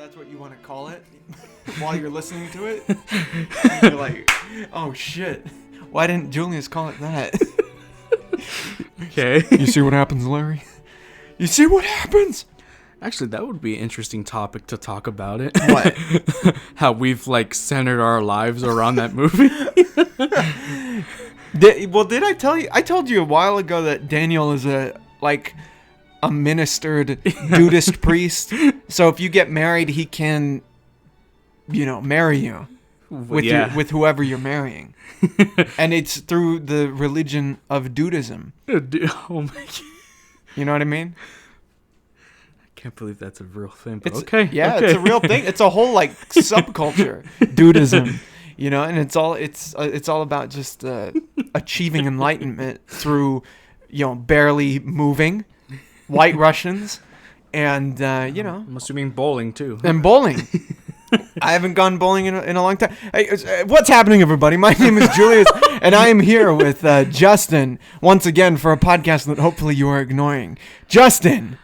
that's what you want to call it while you're listening to it. And you're like, oh shit, why didn't Julius call it that? Okay. You see what happens, Larry? You see what happens? Actually, that would be an interesting topic to talk about it. What? How we've like centered our lives around that movie. Did I tell you? I told you a while ago that Daniel is a ministered Buddhist priest. So if you get married, he can, marry you with whoever you're marrying. And it's through the religion of Dudism. Oh my God. You know what I mean? I can't believe that's a real thing. But okay. Yeah, okay. it's a real thing. It's a whole subculture, Dudism. And it's all about just achieving enlightenment through, barely moving, White Russians, and I'm assuming bowling too. And bowling. I haven't gone bowling in a long time. Hey, what's happening, everybody? My name is Julius, and I am here with Justin once again for a podcast that hopefully you are ignoring. Justin,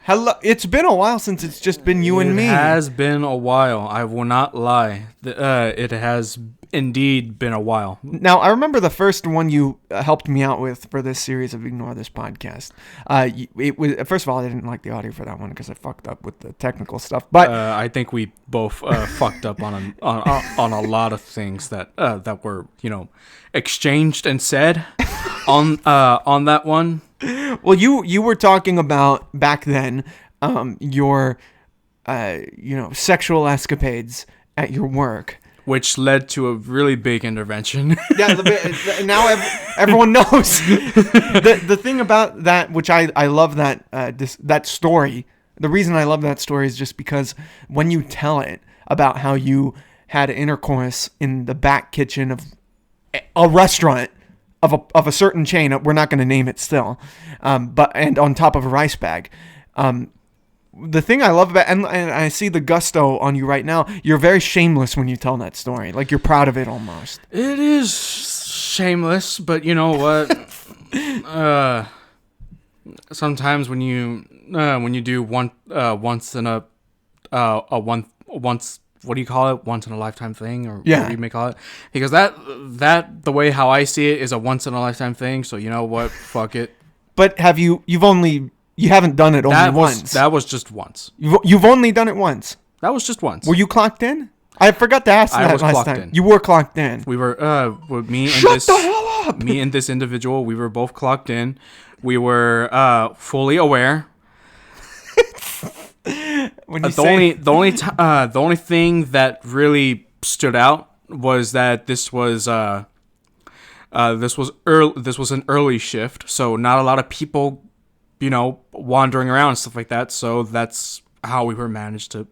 hello. It's been a while since it's just been you and me. It has been a while. I will not lie. It has indeed been a while. Now, I remember the first one you helped me out with for this series of Ignore This podcast. It was, first of all, I didn't like the audio for that one because I fucked up with the technical stuff. But I think we both fucked up on a lot of things that were exchanged and said on that one. Well, you were talking about back then your sexual escapades at your work. Which led to a really big intervention. Yeah, now everyone knows. The thing about that, which I love that story, the reason I love that story is just because when you tell it about how you had intercourse in the back kitchen of a restaurant of a certain chain, we're not going to name it still, and on top of a rice bag. The thing I love about, and I see the gusto on you right now, you're very shameless when you tell that story. Like, you're proud of it almost. It is shameless, but you know what? Sometimes when you do once in a what do you call it? Once in a lifetime thing, or yeah, whatever you may call it. Because that the way how I see it is a once in a lifetime thing. So you know what? Fuck it. But you haven't done it only once. That was just once. You've only done it once. That was just once. Were you clocked in? I forgot to ask that last time. You were clocked in. We were with me and Shut the hell up! Me and this individual, we were both clocked in. We were fully aware. The only thing that really stood out was that this was an early shift, so not a lot of people wandering around and stuff like that. So that's how we were managed to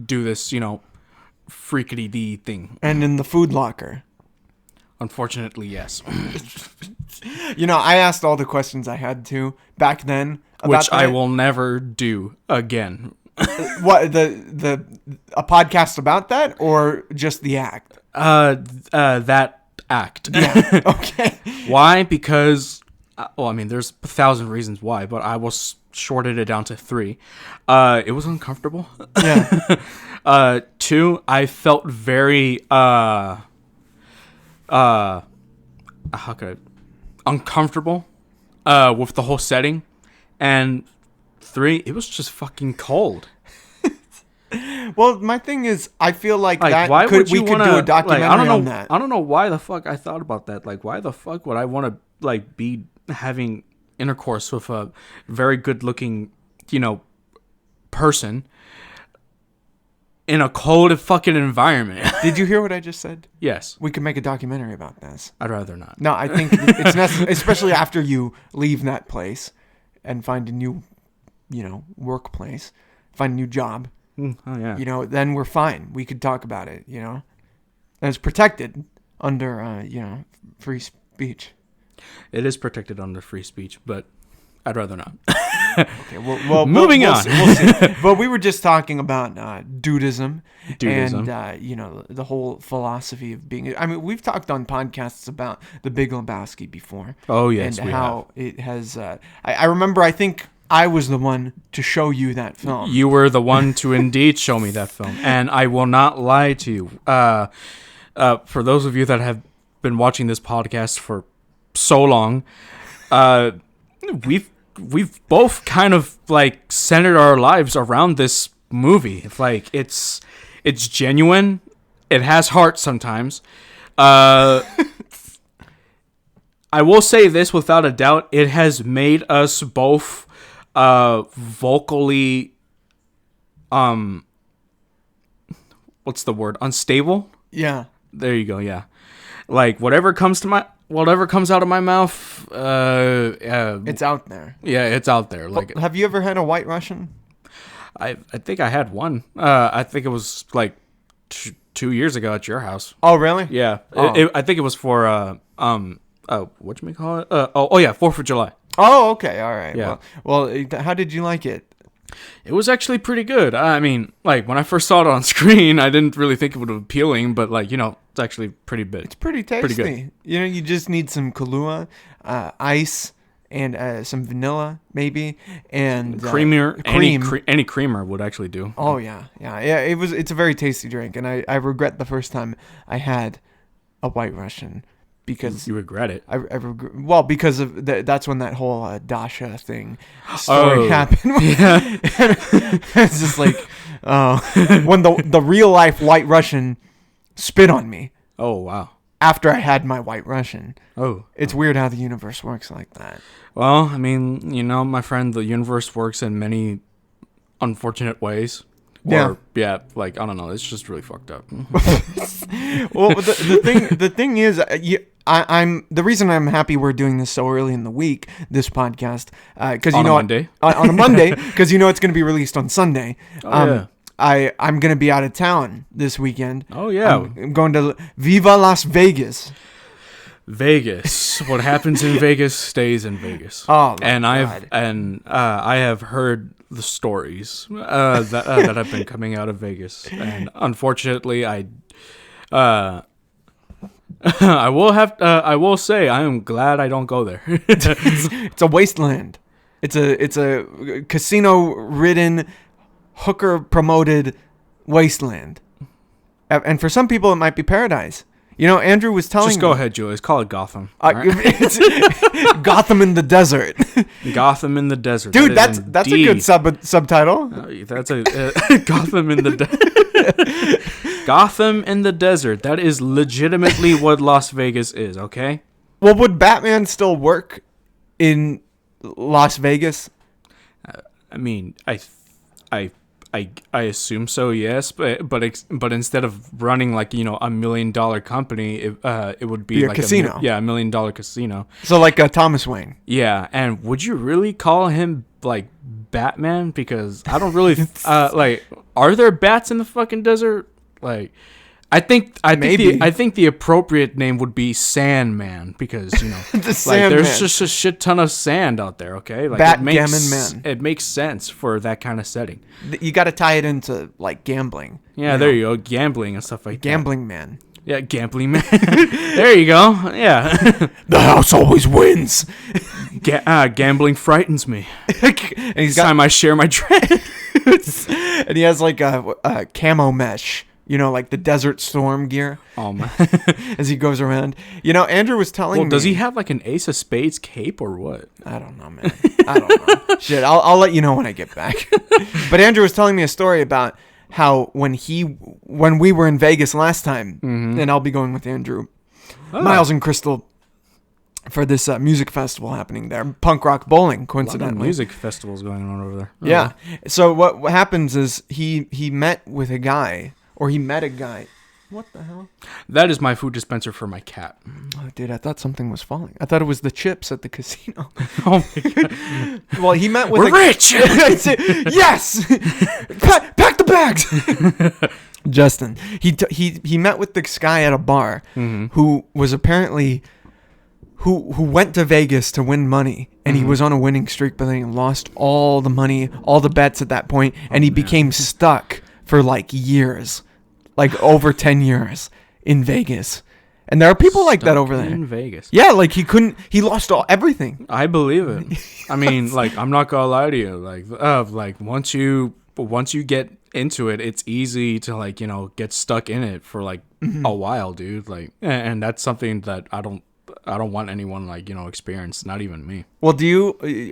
do this, freakity-dee thing. And in the food locker. Unfortunately, yes. I asked all the questions I had to back then. Which I will never do again. What, a podcast about that or just the act? That act. Yeah, okay. Why? Because... there's 1,000 reasons why, but I was shorted it down to 3. It was uncomfortable. Yeah. 2, I felt very uncomfortable with the whole setting, and 3, it was just fucking cold. Well, my thing is, I feel like that we could do a documentary on that. I don't know why the fuck I thought about that. Like, why the fuck would I want to be having intercourse with a very good-looking, person in a cold fucking environment? Did you hear what I just said? Yes. We could make a documentary about this. I'd rather not. No, I think it's necessary, especially after you leave that place and find a new, workplace, find a new job. Oh, yeah. Then we're fine. We could talk about it, And it's protected under, free speech. It is protected under free speech, but I'd rather not. Okay, well, moving on. We'll see. But we were just talking about Dudism. And the whole philosophy of being. I mean, we've talked on podcasts about The Big Lebowski before. Oh yes, and how it has. I remember. I think I was the one to show you that film. You were the one to indeed show me that film, and I will not lie to you. For those of you that have been watching this podcast for so long, we've both kind of like centered our lives around this movie. It's like it's genuine. It has heart sometimes. I will say this without a doubt: it has made us both vocally, what's the word? Unstable. Yeah. There you go. Yeah, like whatever comes out of my mouth, It's out there. yeah, it's out there. Like, Have you ever had a White Russian? I think I had one. I think it was like 2 years ago at your house. Oh, really? Yeah, Oh. I think it was for whatchamacallit? Oh yeah, 4th of July. Oh, okay. All right. Yeah. Well, how did you like it? It was actually pretty good. I mean, like when I first saw it on screen, I didn't really think it would be appealing, but like it's actually pretty big. It's pretty tasty. Pretty good. You just need some Kahlua, ice, and some vanilla, maybe, and cream. Any creamer would actually do. Oh yeah. It's a very tasty drink, and I regret the first time I had a White Russian because You regret it. well, because of that's when that whole Dasha thing story happened. Yeah. It's just like when the real life White Russian spit on me Oh wow. after I had my White Russian. Oh. It's weird how the universe works like that. Well, I mean, my friend, the universe works in many unfortunate ways. Or, yeah, like I don't know, it's just really fucked up. Well, the thing is, I'm the reason I'm happy we're doing this so early in the week, this podcast, because On a Monday? on a Monday, because it's going to be released on Sunday. Yeah. I'm going to be out of town this weekend. Oh yeah. I'm going to Viva Las Vegas. Vegas. What happens in Vegas stays in Vegas. Oh, my and God. I have heard the stories that have been coming out of Vegas, and unfortunately, I will say I am glad I don't go there. It's a wasteland. It's a casino-ridden, hooker-promoted wasteland. And for some people, it might be paradise. Andrew was telling me. Just go ahead, Julius. Call it Gotham. It's Gotham in the desert. Gotham in the desert. Dude, that's a good subtitle. That's a Gotham in the Gotham in the desert. That is legitimately what Las Vegas is. Okay. Well, would Batman still work in Las Vegas? I mean, I assume so. Yes, but instead of running like $1 million company, it would be a like casino. $1 million casino. So like Thomas Wayne. Yeah, and would you really call him like Batman? Because I don't really like. Are there bats in the fucking desert? Like, I think the appropriate name would be Sandman because there's just a shit ton of sand out there. Okay, like Batgammon Man. It makes sense for that kind of setting. You got to tie it into like gambling. Yeah, there you go, gambling and stuff like Gambling Man. that. Yeah, gambling man. There you go. Yeah, The house always wins. gambling frightens me. And he's got Time I share my dread. and he has like a camo mesh. Like the Desert Storm gear Oh man. as he goes around. Andrew was telling me. Well, does he have like an Ace of Spades cape or what? I don't know, man. I don't know. Shit, I'll let you know when I get back. But Andrew was telling me a story about how when we were in Vegas last time, and I'll be going with Andrew, Miles and Crystal, for this music festival happening there, punk rock bowling, coincidentally. Music festivals going on over there. Yeah. So what happens is he met with a guy. Or he met a guy. What the hell? That is my food dispenser for my cat. Oh, dude, I thought something was falling. I thought it was the chips at the casino. Oh my god. Well, he met with We're rich! Yes! Pack the bags! Justin. He met with this guy at a bar who was apparently... Who went to Vegas to win money, and he was on a winning streak, but then he lost all the money, all the bets at that point, and he became stuck for like years. Like over 10 years in Vegas. And there are people like that Stuck over there. in Vegas. Yeah, like he lost everything. I believe it. I mean, like, I'm not gonna lie to you. Like once you get into it, it's easy to, like, get stuck in it for like a while, dude. Like, and that's something that I don't want anyone, like, experience. Not even me. Well,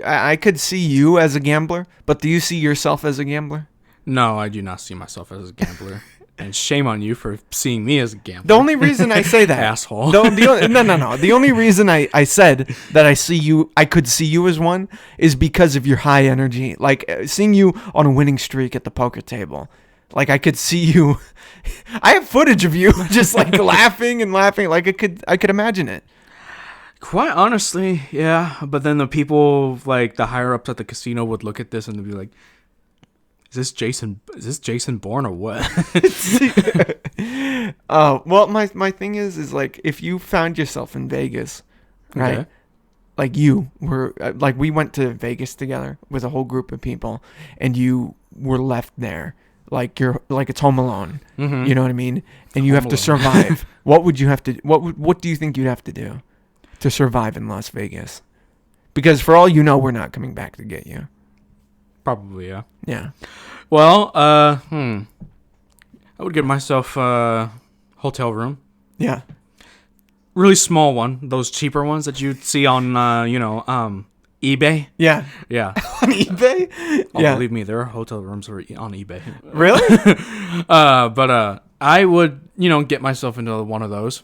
I could see you as a gambler, but do you see yourself as a gambler? No, I do not see myself as a gambler. And shame on you for seeing me as a gambler. The only reason I say that, asshole. No. The only reason I said that I could see you as one, is because of your high energy. Like, seeing you on a winning streak at the poker table. Like, I could see you. I have footage of you just like laughing and laughing. Like, I could imagine it. Quite honestly, yeah. But then the people, like the higher ups at the casino, would look at this and they'd be like, Is this Jason Bourne or what? Well, my thing is like, if you found yourself in Vegas, right? Okay. Like, you were like, we went to Vegas together with a whole group of people, and you were left there, like, you're like, it's Home Alone. Mm-hmm. You know what I mean? And you Home have to Alone. survive. What would you have to? What do you think you'd have to do to survive in Las Vegas? Because for all you know, we're not coming back to get you. Probably, yeah. Yeah. Well, I would get myself a hotel room. Yeah. Really small one. Those cheaper ones that you'd see on, eBay. Yeah. Yeah. On eBay? Oh, Yeah. believe me, there are hotel rooms on eBay. Really? But I would, get myself into one of those.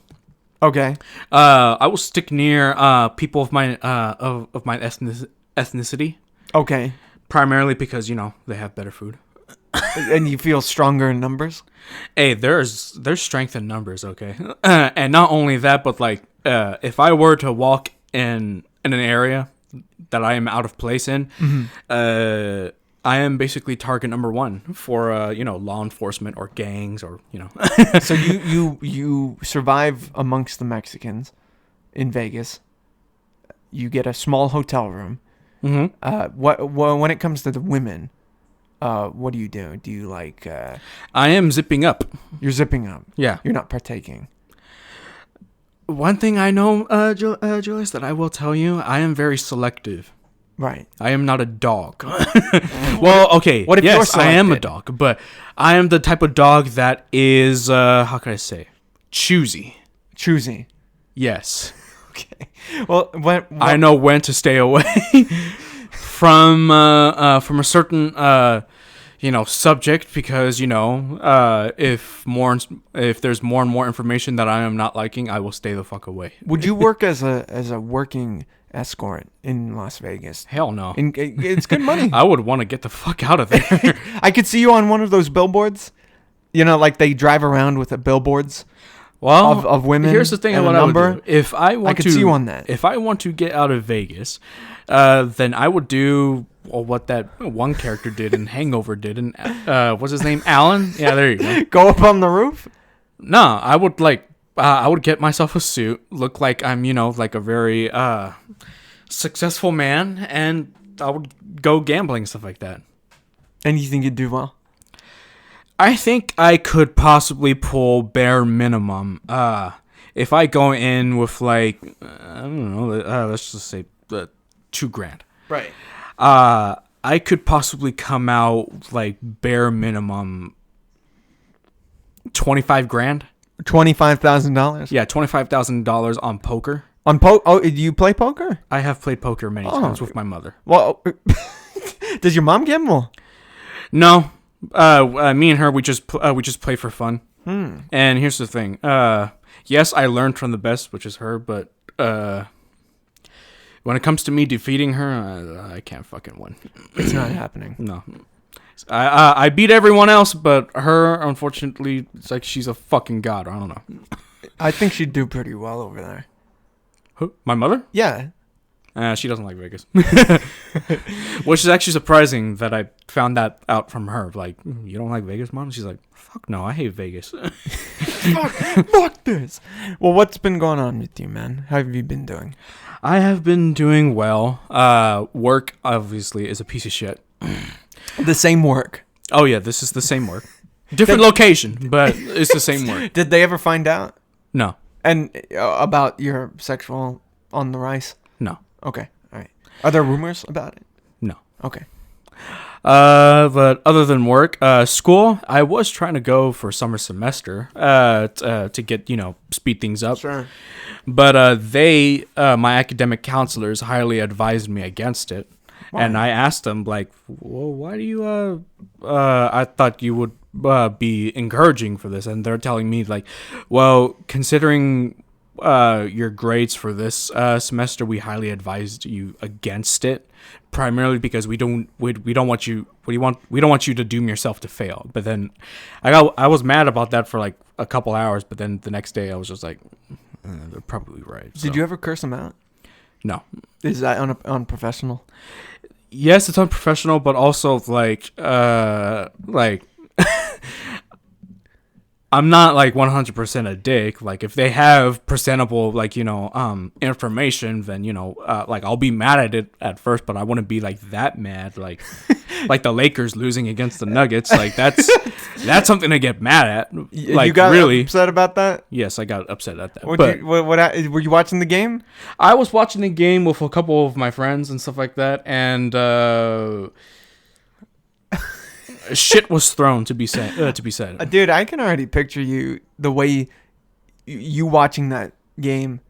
Okay. I will stick near people of my ethnicity, Okay. primarily because they have better food. And you feel stronger in numbers? Hey, there's strength in numbers, okay? And not only that, but like if I were to walk in an area that I am out of place in, I am basically target number one for law enforcement or gangs or So you survive amongst the Mexicans in Vegas. You get a small hotel room. Mm-hmm. When it comes to the women, what do you do? Do you like? I am zipping up. You're zipping up. Yeah. You're not partaking. One thing I know, Julius, that I will tell you, I am very selective. Right. I am not a dog. Well, okay. What if you're yes, I am a selected? dog, but I am the type of dog that is, how can I say, choosy. Choosy. Yes. Okay. Well, what I know when to stay away from a certain subject because if there's more and more information that I am not liking, I will stay the fuck away. would you work as a working escort in Las Vegas? Hell no. It's good money. I would want to get the fuck out of there. I could see you on one of those billboards. Like they drive around with the billboards. Well, of women. Here's the thing and about a I would number. do. If I want could to see you on that. If I want to get out of Vegas, then I would do what that one character did in Hangover did, and what's his name, Alan? Yeah, there you go. Go up on the roof. No, I would I would get myself a suit, look like I'm like a very successful man, and I would go gambling and stuff like that. And you think you'd do well? I think I could possibly pull bare minimum. If I go in with like, I don't know, let's just say $2,000. Right. I could possibly come out like bare minimum $25,000. $25,000. Yeah, $25,000 on poker. Oh, do you play poker? I have played poker many times with my mother. Well, does your mom gamble? No. Me and her, we just play for fun. And here's the thing. Yes, I learned from the best, which is her, but when it comes to me defeating her, I can't fucking win. It's not happening. No. I beat everyone else, but her, unfortunately, it's like she's a fucking god. I don't know. I think she'd do pretty well over there. Who? My mother? Yeah. She doesn't like Vegas. Which is actually surprising that I found that out from her. Like, you don't like Vegas, Mom? She's like, fuck no, I hate Vegas. Fuck this. Well, what's been going on with you, man? How have you been doing? I have been doing well. Work, obviously, is a piece of shit. The same work. Oh, yeah, this is the same work. Different location, but it's the same work. Did they ever find out? No. And about your sexual on the rise? No. Okay. All right. Are there rumors about it? No. Okay. But other than work, school, I was trying to go for summer semester, to get, speed things up. Sure. But, my academic counselors highly advised me against it. Why? And I asked them, like, well, why do you, I thought you would, be encouraging for this. And they're telling me, like, well, considering, your grades for this, semester, we highly advised you against it. Primarily because we don't want you to doom yourself to fail. But then I was mad about that for like a couple hours, but then the next day I was just like, they're probably right. Did you ever curse them out? No. Is that unprofessional? Yes, it's unprofessional, but also like I'm not like 100% a dick. Like if they have presentable like information, then like I'll be mad at it at first, but I wouldn't be like that mad. Like like the Lakers losing against the Nuggets. Like that's something to get mad at. Like you got really upset about that? Yes, I got upset at that. What but were you watching the game? I was watching the game with a couple of my friends and stuff like that, and shit was thrown to be said. Dude, I can already picture the way you watching that game,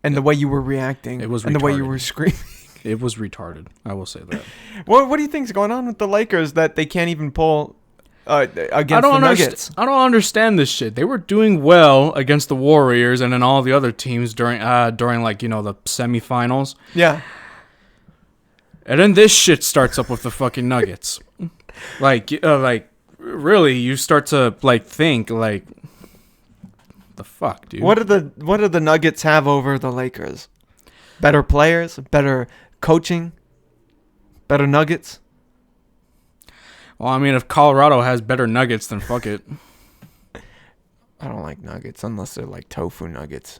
and the way you were reacting, and the way you were screaming. It was retarded. I will say that. What do you think's going on with the Lakers that they can't even pull against the Nuggets? I don't understand this shit. They were doing well against the Warriors and then all the other teams during like the semifinals. Yeah. And then this shit starts up with the fucking Nuggets. Like really, you start to like think like, the fuck, dude. What do the Nuggets have over the Lakers? Better players, better coaching, better Nuggets. Well, I mean, if Colorado has better Nuggets, then fuck it. I don't like Nuggets unless they're like tofu nuggets.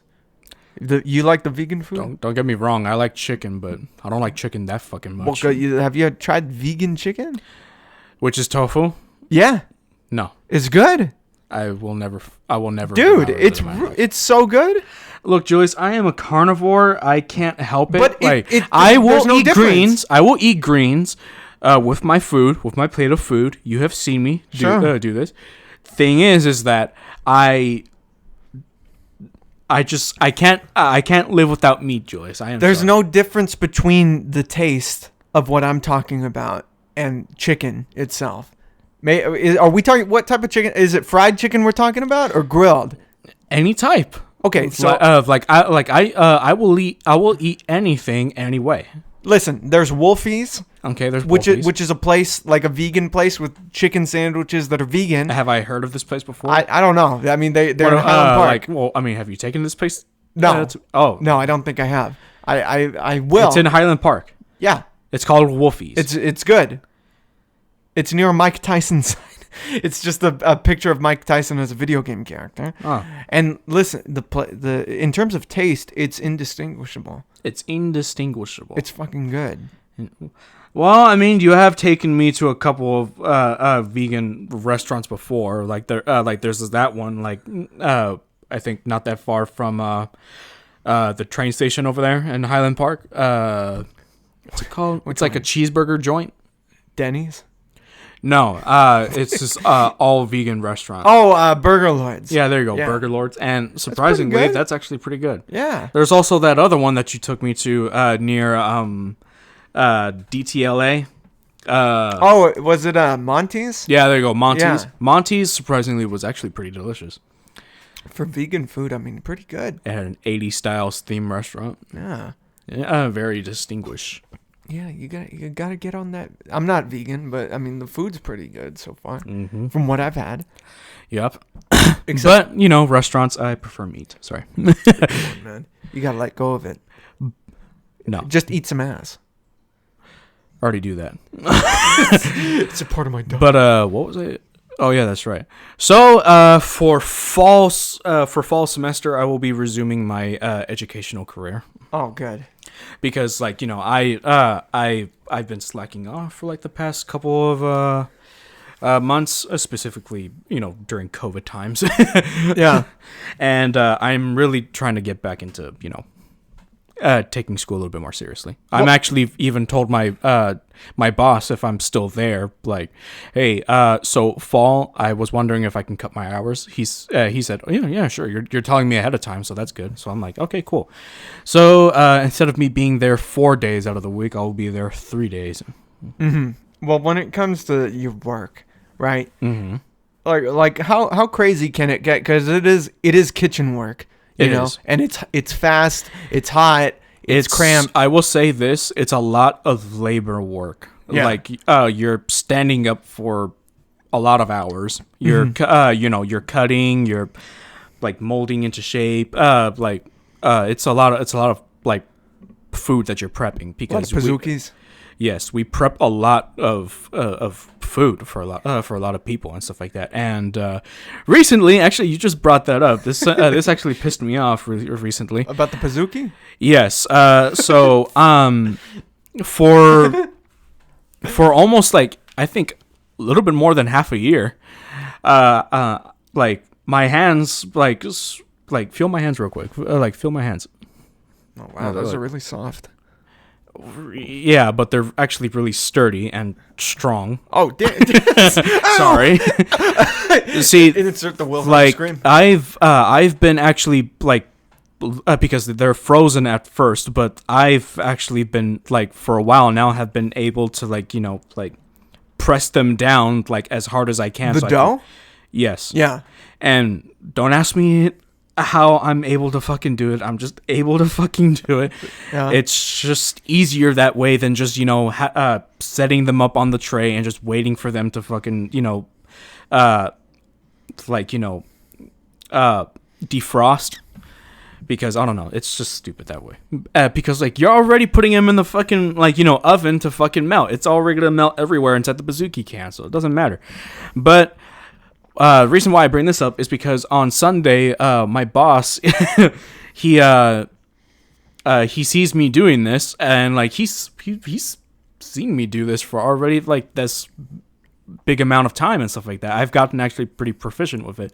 You like the vegan food? Don't get me wrong. I like chicken, but I don't like chicken that fucking much. Well, have you tried vegan chicken? Which is tofu? Yeah. No. It's good. I will never. Dude, it's so good. Look, Julius, I am a carnivore. I can't help it. But I will eat greens. I will eat greens with my food, with my plate of food. You have seen me do this. Thing is that I can't live without meat, Julius. There's no difference between the taste of what I'm talking about and chicken itself. Are we talking what type of chicken? Is it fried chicken we're talking about or grilled? Any type. Okay, so I will eat anything anyway. Listen, there's Wolfie's. Okay, there's Wolfie's. which is a place like a vegan place with chicken sandwiches that are vegan. Have I heard of this place before? I don't know. I mean they're in Highland Park. Have you taken this place? No. No, I don't think I have. I will. It's in Highland Park. Yeah. It's called Wolfie's. It's good. It's near Mike Tyson's. It's just a picture of Mike Tyson as a video game character. Oh. And listen, the in terms of taste, it's indistinguishable. It's indistinguishable. It's fucking good. Well, I mean, you have taken me to a couple of vegan restaurants before. Like there's that one. Like I think not that far from the train station over there in Highland Park. What's it called? It's like a cheeseburger joint. Denny's. No, it's just all vegan restaurant. Oh, Burger Lords. Yeah, there you go, yeah. Burger Lords. And surprisingly, that's actually pretty good. Yeah. There's also that other one that you took me to near DTLA. Was it Monty's? Yeah, there you go, Monty's. Yeah. Monty's surprisingly was actually pretty delicious. For vegan food, I mean, pretty good. It had an 80s styles theme restaurant. Yeah. Yeah, very distinguished. Yeah, you gotta get on that. I'm not vegan, but I mean the food's pretty good so far, from what I've had. Yep. But restaurants, I prefer meat. Sorry. Man, you gotta let go of it. No, just eat some ass. Already do that. It's a part of my diet. But what was it? Oh yeah, that's right. So for fall semester, I will be resuming my educational career. Oh, good. Because I've been slacking off for like the past couple months, specifically, during COVID times. Yeah. And I'm really trying to get back into, taking school a little bit more seriously. I'm actually even told my boss, if I'm still there, like, hey, so fall, I was wondering if I can cut my hours. He said, oh, yeah, sure. You're telling me ahead of time, so that's good. So I'm like, okay, cool. So instead of me being there 4 days out of the week, I'll be there 3 days. Mm-hmm. Well, when it comes to your work, right? Mm-hmm. Like how crazy can it get? Because it is kitchen work, you know, and it's fast, it's hot, it's cramped. I will say this: it's a lot of labor work. Yeah. Like you're standing up for a lot of hours. You're you're cutting, you're like molding into shape. It's a lot of like food that you're prepping because A lot of Pazookies. Yes, we prep a lot of food for a lot of people and stuff like that. And recently, actually, you just brought that up. This this actually pissed me off recently. About the Pazookie? Yes. So for almost like I think a little bit more than half a year, like my hands like feel my hands real quick. Like feel my hands. Oh wow, those are really soft. Yeah, but they're actually really sturdy and strong. Oh, damn. Sorry. See, insert the Wilhelm like scream. I've been actually like because they're frozen at first, but I've actually been like for a while now have been able to like press them down like as hard as I can. The dough? Yes. Yeah. And don't ask me how I'm able to fucking do it. I'm just able to fucking do it. Yeah. It's just easier that way than just, setting them up on the tray and just waiting for them to fucking, defrost. Because, I don't know, it's just stupid that way. Because, you're already putting them in the fucking, oven to fucking melt. It's already going to melt everywhere inside the Pazookie can, so it doesn't matter. But the reason why I bring this up is because on Sunday, my boss, he sees me doing this, and he's seen me do this for already this big amount of time and stuff like that. I've gotten actually pretty proficient with it,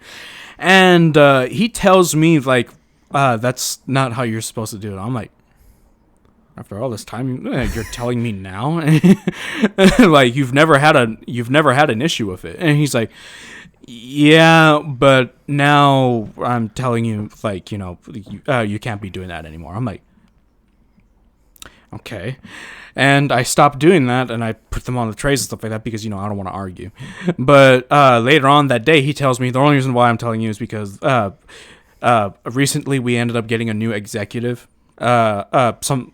and he tells me that's not how you're supposed to do it. I'm like, after all this time, you're telling me now, you've never had an issue with it, and he's like, yeah, but now I'm telling you, you can't be doing that anymore. I'm like, okay. And I stopped doing that, and I put them on the trays and stuff like that because, I don't want to argue. But later on that day, he tells me the only reason why I'm telling you is because recently we ended up getting a new executive. Some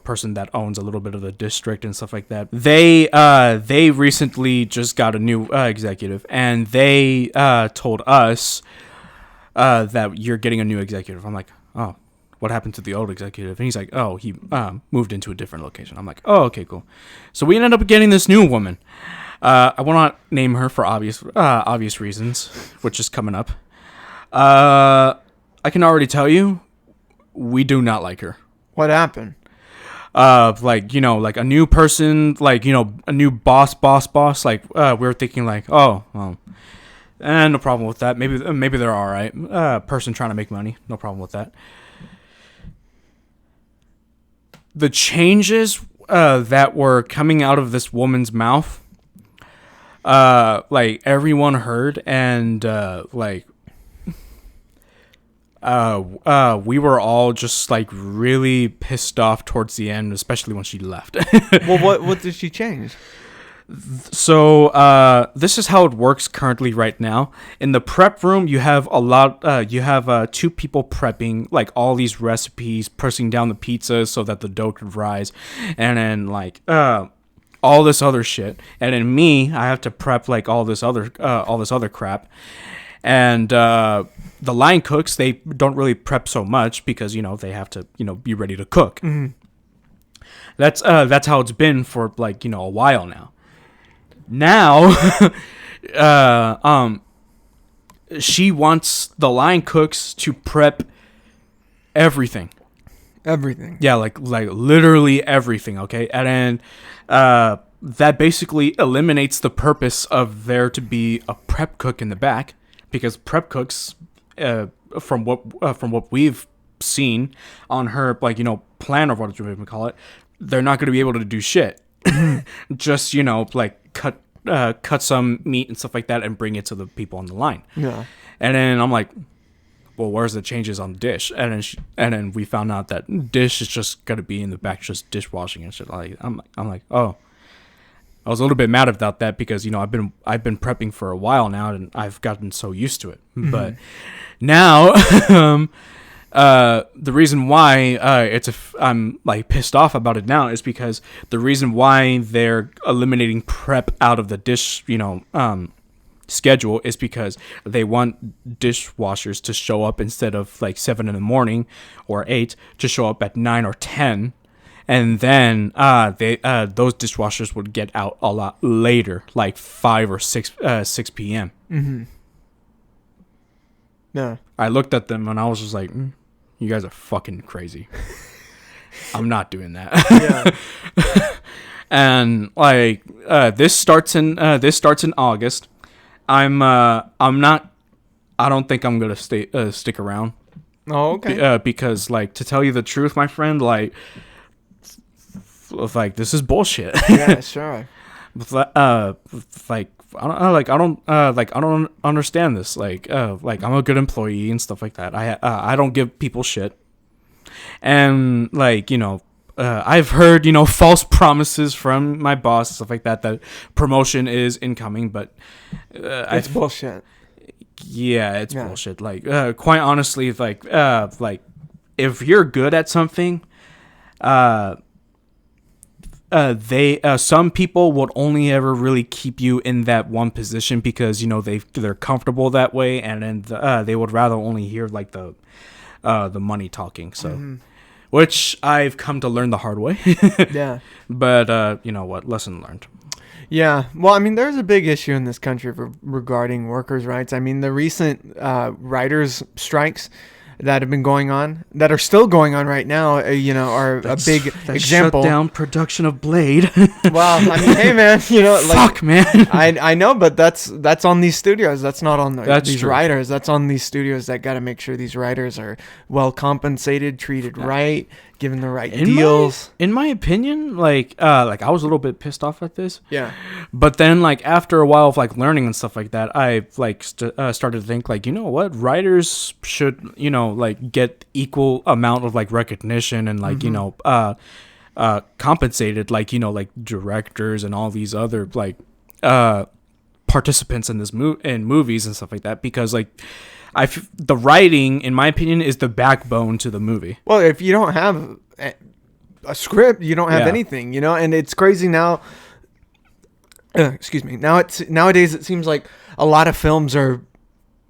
person that owns a little bit of the district and stuff like that. They recently just got a new executive, and they told us that you're getting a new executive. I'm like, oh, what happened to the old executive? And he's like, oh, he moved into a different location. I'm like, oh, okay, cool. So we ended up getting this new woman. I will not name her for obvious reasons, which is coming up. I can already tell you, we do not like her. What happened? A new person, a new boss. We were thinking oh, well, no problem with that. Maybe they're all right. Person trying to make money, no problem with that. The changes that were coming out of this woman's mouth, everyone heard, and we were all just really pissed off towards the end, especially when she left. Well, what did she change? So this is how it works currently right now. In the prep room, you have you have two people prepping all these recipes, pressing down the pizzas so that the dough could rise, and then all this other shit. And then me, I have to prep all this other crap. And the line cooks, they don't really prep so much because they have to be ready to cook. Mm-hmm. That's how it's been for a while now. Now, she wants the line cooks to prep everything. Everything. Yeah, literally everything. Okay, and then that basically eliminates the purpose of there to be a prep cook in the back, because prep cooks, from what we've seen on her, like, plan, or what you even call it, they're not going to be able to do shit. Just, like cut some meat and stuff like that and bring it to the people on the line. Yeah. And then I'm like, well, where's the changes on the dish? And then we found out that dish is just gonna be in the back, just dishwashing and shit. Like, I'm like, oh, I was a little bit mad about that, because I've been prepping for a while now, and I've gotten so used to it. Mm-hmm. But now, the reason why I'm like pissed off about it now is because the reason why they're eliminating prep out of the dish, schedule, is because they want dishwashers to show up instead of like 7 a.m. or 8, to show up at 9 or 10, and then those dishwashers would get out a lot later, like 5 or 6 p.m. Mm-hmm. Yeah. I looked at them and I was just like, you guys are fucking crazy. I'm not doing that. Yeah. And like this starts in August. I don't think I'm gonna stick around. Oh, okay. Because, like, to tell you the truth, my friend, like this is bullshit. Yeah, sure. Like, I don't understand this. Like I'm a good employee and stuff like that. I don't give people shit. And like, I've heard, false promises from my boss, stuff like that, that promotion is incoming, but it's bullshit. Yeah, it's bullshit. Like, quite honestly, like if you're good at something, some people would only ever really keep you in that one position because they're comfortable that way, and then they would rather only hear like the money talking. So, which I've come to learn the hard way. Yeah. But you know what? Lesson learned. Yeah. Well, I mean, there's a big issue in this country regarding workers' rights. I mean, the recent writers' strikes that have been going on, that are still going on right now, are a big example. Shut down production of Blade. Well, I mean, hey, man, fuck, man. I know, but that's on these studios. That's not on these true. writers. That's on these studios that got to make sure these writers are well compensated, treated right, given the right deals. In my opinion, like I was a little bit pissed off at this. Yeah. But then, like, after a while of like learning and stuff like that, I like started to think, like, you know what, writers should like get equal amount of like recognition and like compensated, like like directors and all these other like participants in this in movies and stuff like that, because like the writing, in my opinion, is the backbone to the movie. Well, if you don't have a script, you don't have anything, and it's crazy now. Excuse me. Nowadays it seems like a lot of films are,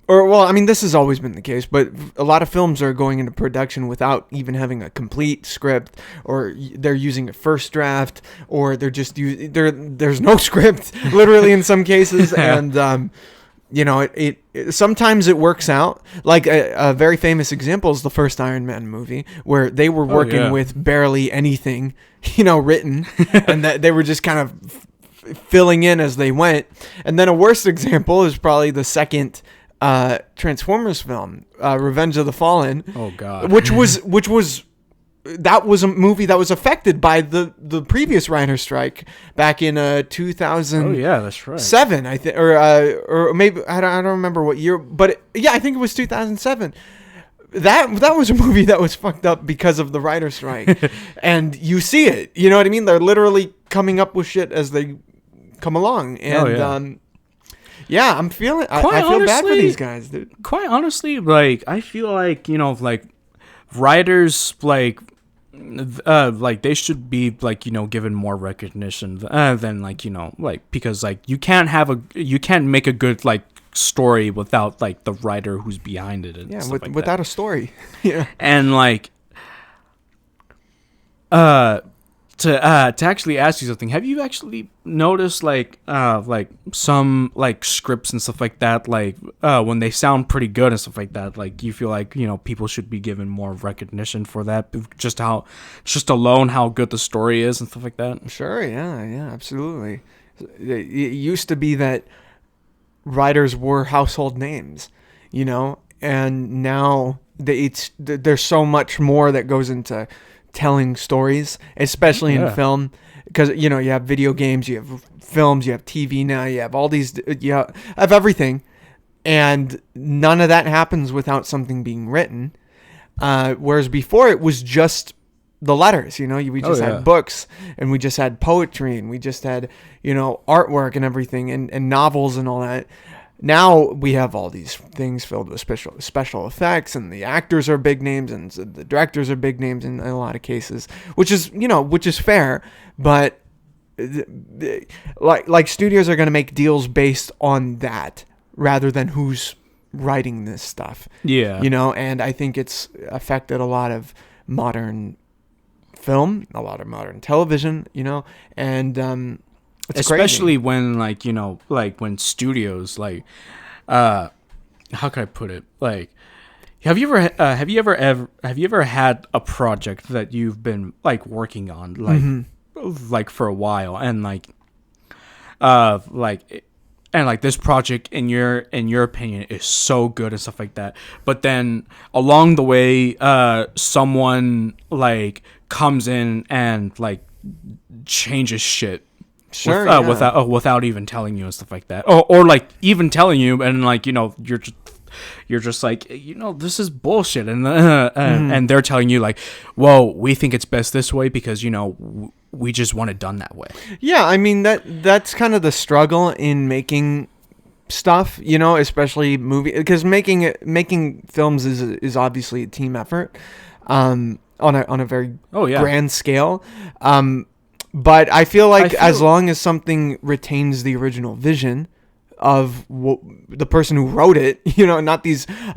I mean, this has always been the case, but a lot of films are going into production without even having a complete script, or they're using a first draft, or they're just there's no script, literally, in some cases. And it sometimes it works out. Like a very famous example is the first Iron Man movie, where they were working with barely anything, written, and that they were just kind of filling in as they went. And then a worse example is probably the second Transformers film, Revenge of the Fallen. Oh God. Which was a movie that was affected by the previous writer strike back in 2000. Oh yeah, that's right. 7, I think, or maybe I don't remember what year, but I think it was 2007. That was a movie that was fucked up because of the writer strike. And you see it, you know what I mean? They're literally coming up with shit as they come along. And I'm feeling I feel bad for these guys, dude. Quite honestly, like, I feel like, like, writers, like they should be like, given more recognition than like, like, because like you can't make a good like story without like the writer who's behind it, and without a story. Yeah. And like to actually ask you something. Have you actually noticed like some like scripts and stuff like that, like when they sound pretty good and stuff like that, like you feel like, you know, people should be given more recognition for that, just alone how good the story is and stuff like that? Sure, yeah, absolutely. It used to be that writers were household names, you know, and now there's so much more that goes into telling stories, especially in film, because, you know, you have video games, you have films, you have TV now, you have all these, you have everything, and none of that happens without something being written. Whereas before it was just the letters, you know, we just had books, and we just had poetry, and we just had, you know, artwork and everything, and novels and all that. Now we have all these things filled with special effects, and the actors are big names, and the directors are big names in a lot of cases, which is fair, but like studios are going to make deals based on that rather than who's writing this stuff. Yeah. You know, and I think it's affected a lot of modern film, a lot of modern television, you know, and it's especially crazy. when, like, you know, like when studios, like, how can I put it? Like, have you ever had a project that you've been like working on, like for a while, and like this project in your opinion is so good and stuff like that, but then along the way, someone like comes in and like changes shit. Sure, without even telling you and stuff like that, or like even telling you, and like, you know, you're just like, you know, this is bullshit, and and they're telling you like, well, we think it's best this way because, you know, we just want it done that way. Yeah, I mean, that's kind of the struggle in making stuff, you know, especially movie, because making films is obviously a team effort, on a very grand scale. But I feel like as long as something retains the original vision of the person who wrote it, you know, not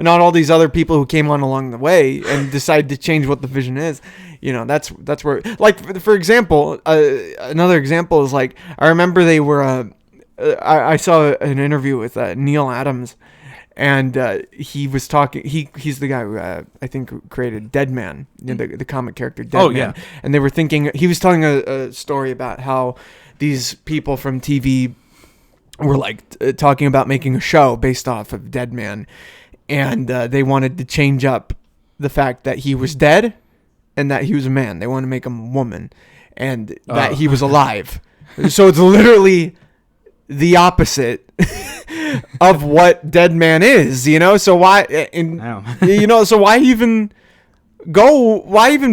all these other people who came on along the way and decided to change what the vision is, you know, that's where, like, for example, another example is, like, I remember they were, I saw an interview with Neil Adams, and he was talking. He's the guy who I think created Dead Man, you know, the comic character Dead Man. Yeah. And they were thinking. He was telling a story about how these people from TV were like talking about making a show based off of Dead Man, and they wanted to change up the fact that he was dead and that he was a man. They wanted to make him a woman, and that he was alive. So it's literally the opposite of what Dead Man is, you know. So why, you know, so why even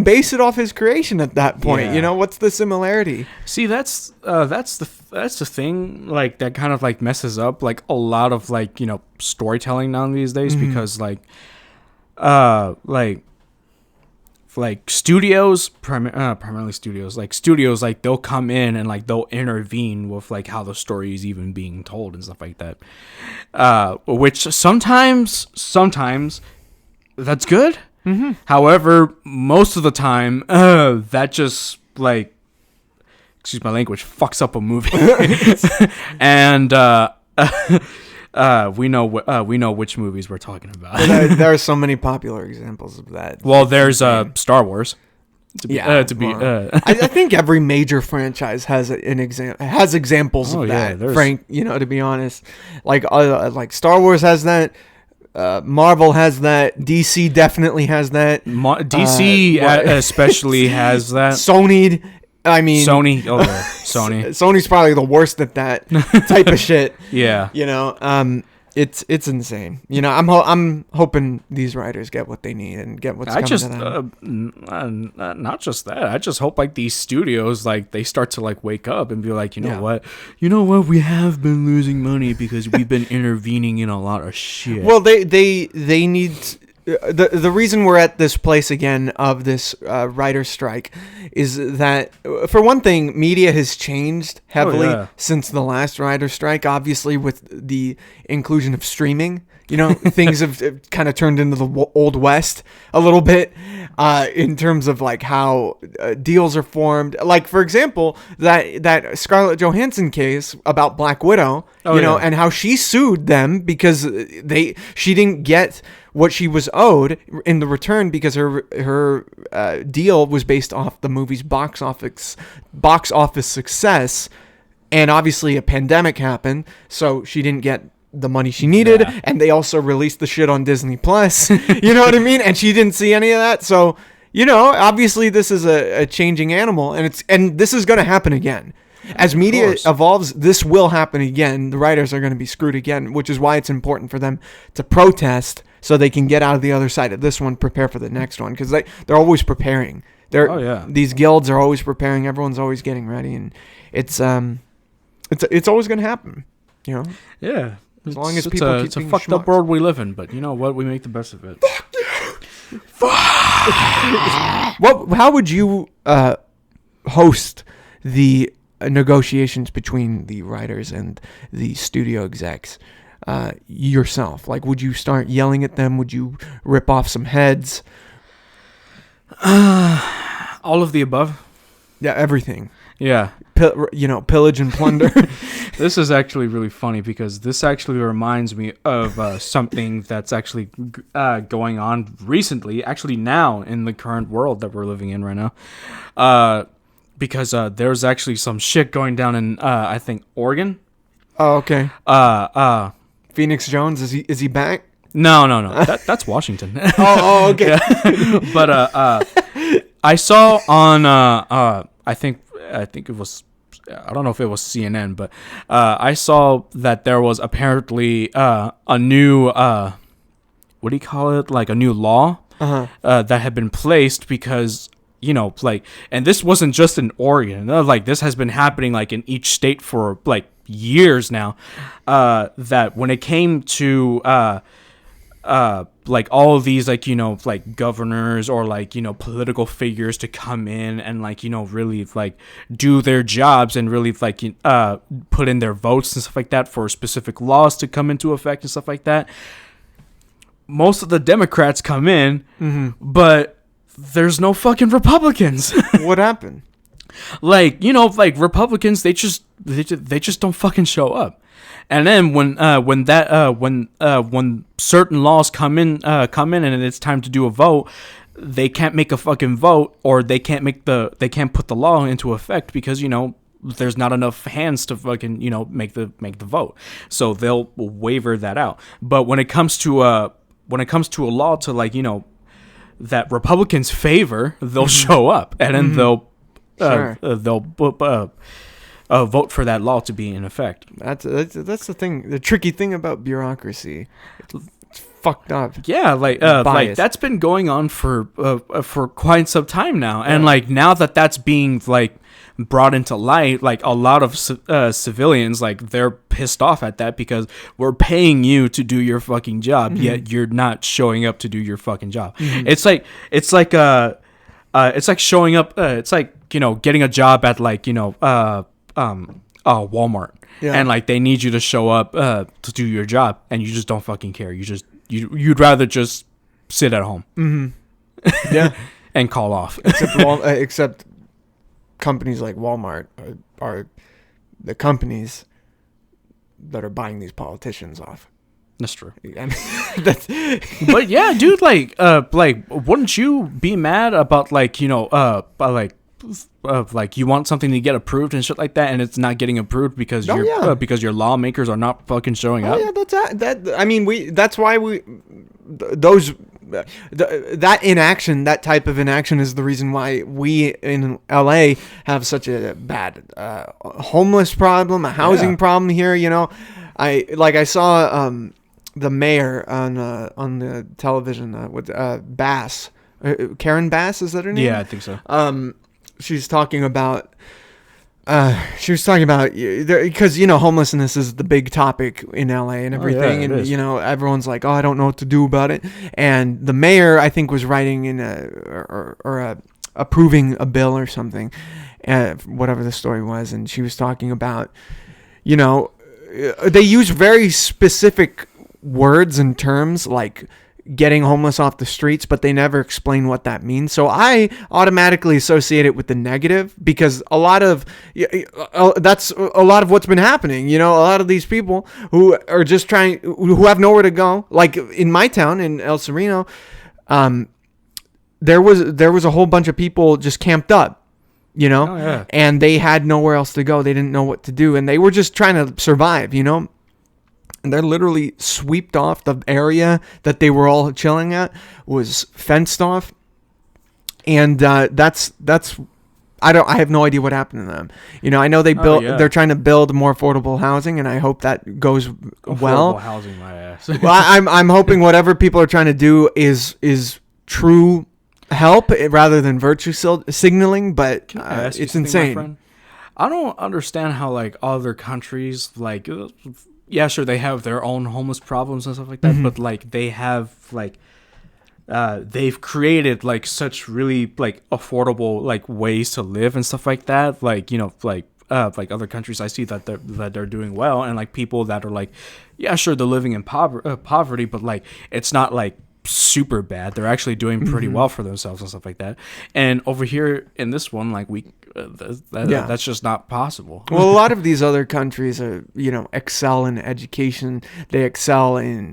base it off his creation at that point? Yeah. You know, what's the similarity? See, that's the thing, like, that kind of like messes up like a lot of, like, you know, storytelling now these days, because like studios, primarily studios, like they'll come in and like they'll intervene with like how the story is even being told and stuff like that, which sometimes that's good. However, most of the time, that just, like, excuse my language, fucks up a movie. And we know which movies we're talking about. There are so many popular examples of that. Well, there's Star Wars. I think every major franchise has examples of that. Frank, you know, to be honest, like Star Wars has that. Marvel has that. DC definitely has that. DC especially has that. Sony. Sony's probably the worst at that type of shit. Yeah. You know, it's insane. You know, I'm hoping these writers get what they need and get what's coming to them. Not just that. I just hope, like, these studios, like, they start to, like, wake up and be like, you know what, we have been losing money because we've been intervening in a lot of shit. Well, they need the reason we're at this place again of this writer's strike is that, for one thing, media has changed heavily since the last writer's strike. Obviously, with the inclusion of streaming, things have kind of turned into the old west a little bit in terms of like how deals are formed. Like, for example, that Scarlett Johansson case about Black Widow, and how she sued them because she didn't get what she was owed in the return because her deal was based off the movie's box office success, and obviously a pandemic happened, so she didn't get the money she needed, and they also released the shit on Disney Plus. You know what I mean? And she didn't see any of that, so obviously this is a changing animal, and this is going to happen again. As media evolves, this will happen again. The writers are going to be screwed again, which is why it's important for them to protest so they can get out of the other side of this one, prepare for the next one, because they're always preparing. These guilds are always preparing. Everyone's always getting ready, and it's always going to happen. Yeah. As long as people keep it's a fucked up world we live in, but you know what? We make the best of it. Fuck you! How would you host the negotiations between the writers and the studio execs yourself? Like, would you start yelling at them? Would you rip off some heads? All of the above. Yeah, everything. Yeah. Pillage and plunder. This is actually really funny because this actually reminds me of something that's actually going on recently, actually now in the current world that we're living in right now. Because there's actually some shit going down in, I think, Oregon. Oh, okay. Phoenix Jones, is he back? No. That's Washington. Oh, okay. Yeah. But I saw on, I think it was, I don't know if it was CNN, but I saw that there was apparently a new, what do you call it? Like a new law that had been placed because, and this wasn't just in Oregon. Like, this has been happening like in each state for like years now. That when it came to like all of these like governors or like political figures to come in and like really like do their jobs and really like put in their votes and stuff like that for specific laws to come into effect and stuff like that, most of the Democrats come in, but there's no fucking Republicans. What happened? Like Republicans, they just don't fucking show up. And then when certain laws come in and it's time to do a vote, they can't make a fucking vote, or they can't put the law into effect because there's not enough hands to fucking make the vote. So they'll waiver that out. But when it comes to a law to like that Republicans favor, they'll show up and then they'll vote for that law to be in effect. That's the thing. The tricky thing about bureaucracy, it's fucked up. Yeah, like that's been going on for quite some time now, and like now that's being like brought into light, like a lot of civilians, like they're pissed off at that because we're paying you to do your fucking job, yet you're not showing up to do your fucking job. It's like showing up. It's like getting a job at like Walmart, and like they need you to show up to do your job, and you just don't fucking care. You'd rather just sit at home, yeah, and call off. Except companies like Walmart are the companies that are buying these politicians off. That's true. I mean, but yeah, dude, like wouldn't you be mad about like you want something to get approved and shit like that, and it's not getting approved because because your lawmakers are not fucking showing up? Yeah, that. I mean, that's why that inaction, that type of inaction, is the reason why we in LA have such a bad homeless problem, a housing problem here. I saw the mayor on the television with Bass, Karen Bass, is that her name? Yeah, I think so. She's talking about She was talking about because homelessness is the big topic in LA and everything, it and is. everyone's like, oh, I don't know what to do about it. And the mayor, I think, was writing in approving a bill or something, whatever the story was, and she was talking about, they use very specific words and terms like getting homeless off the streets, but they never explain what that means. So I automatically associate it with the negative because that's a lot of what's been happening. A lot of these people who are just who have nowhere to go. Like in my town in El Sereno, there was a whole bunch of people just camped up. Oh, yeah. And they had nowhere else to go. They didn't know what to do, and they were just trying to survive. And they're literally swept off. The area that they were all chilling at was fenced off, and that's I have no idea what happened to them. I know they're trying to build more affordable housing, and I hope that goes well. Affordable housing, my ass. Well, I'm hoping whatever people are trying to do is true help rather than virtue signaling, but it's insane. I don't understand how like other countries like. Yeah, sure, they have their own homeless problems and stuff like that, Mm-hmm. but like they have like they've created like such really like affordable like ways to live and stuff like that. Like like other countries, I see that they're doing well, and like people that are like, yeah, sure, they're living in poverty, but like it's not like super bad. They're actually doing pretty well for themselves and stuff like that. And over here in this one, like that's just not possible. Well, a lot of these other countries are, excel in education. They excel in,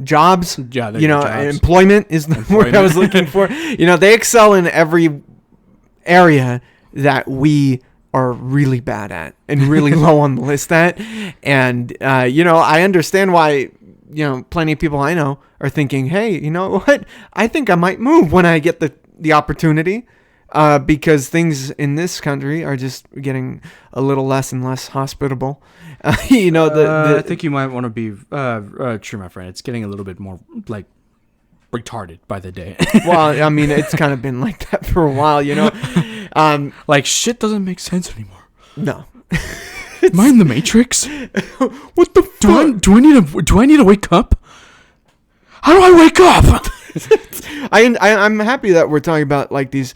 jobs. Yeah, jobs. Employment is the word I was looking for. They excel in every area that we are really bad at and really low on the list at. And, I understand why, plenty of people I know are thinking, hey, you know what? I think I might move when I get the opportunity, because things in this country are just getting a little less and less hospitable. I think you might want to be true, my friend. It's getting a little bit more like retarded by the day. Well, I mean, it's kind of been like that for a while, like shit doesn't make sense anymore. No. Am I in the Matrix? What the fuck? Do I need to wake up? How do I wake up? I'm happy that we're talking about like these,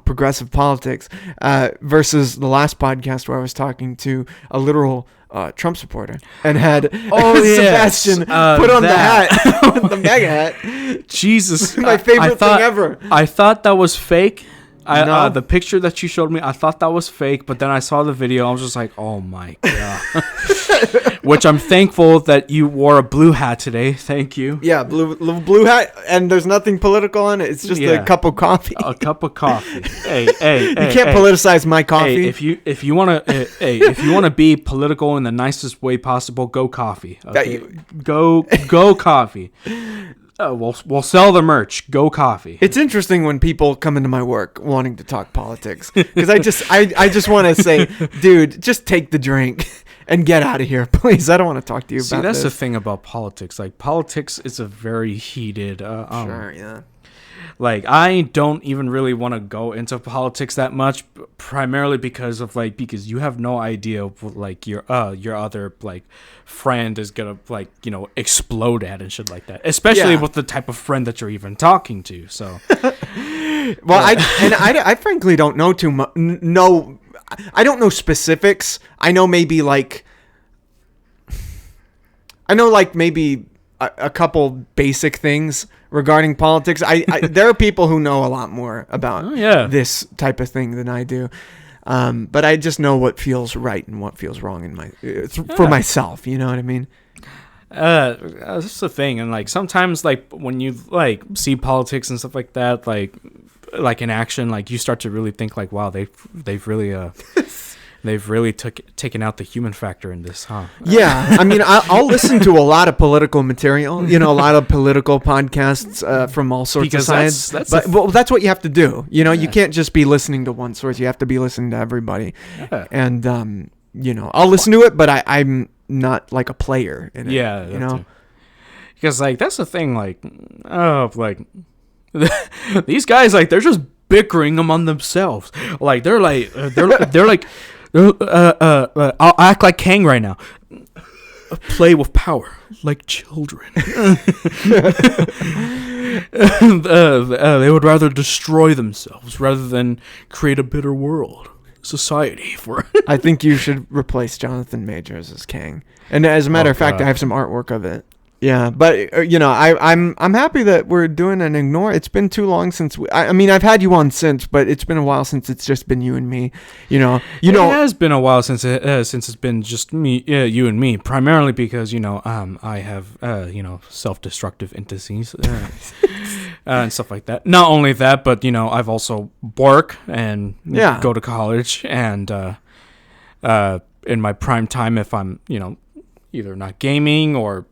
progressive politics, versus the last podcast where I was talking to a literal Trump supporter and had Sebastian put on the hat, the mega hat. Jesus, My favorite thing ever. I thought that was fake. No. The picture that you showed me, I thought that was fake, but then I saw the video. I was just like, oh my god. Which I'm thankful that you wore a blue hat today. Thank you. Yeah, blue hat, and there's nothing political on it. It's just a cup of coffee. A cup of coffee. Hey, you can't politicize my coffee. Hey, if you wanna be political in the nicest way possible, go coffee. Okay? Go coffee. We'll sell the merch. Go coffee. It's interesting when people come into my work wanting to talk politics, because I just want to say, dude, just take the drink and get out of here, please. I don't want to talk to you about this. See, that's the thing about politics. Like, politics is a very heated. Sure, yeah. Like, I don't even really want to go into politics that much, primarily because you have no idea what, like, your other like friend is gonna explode at and shit like that. Especially with the type of friend that you're even talking to. So, well, I frankly don't know too much. No, I don't know specifics. I know maybe maybe a couple basic things regarding politics. There are people who know a lot more about this type of thing than I do. But I just know what feels right and what feels wrong for myself. You know what I mean? That's the thing. And like sometimes like when you like see politics and stuff like that, like in action, like you start to really think like, wow, they've really taken out the human factor in this, huh? Yeah, I mean, I'll listen to a lot of political material, a lot of political podcasts from all sorts of sides. That's what you have to do. You can't just be listening to one source. You have to be listening to everybody. Yeah. And I'll listen to it, but I'm not like a player in it. Yeah, because like that's the thing. Like, These guys, like, they're just bickering among themselves. Like, they're like, I'll act like Kang right now. Play with power like children. They would rather destroy themselves rather than create a better world, society for. I think you should replace Jonathan Majors as Kang. And as a matter of fact, God. I have some artwork of it. Yeah, but I'm happy that we're doing an ignore. It's been too long since I mean, I've had you on since, but it's been a while since it's just been you and me. It has been a while since it's been just me, you and me. Primarily because I have self-destructive entities and stuff like that. Not only that, but I've also work and go to college, and in my prime time, if I'm either not gaming or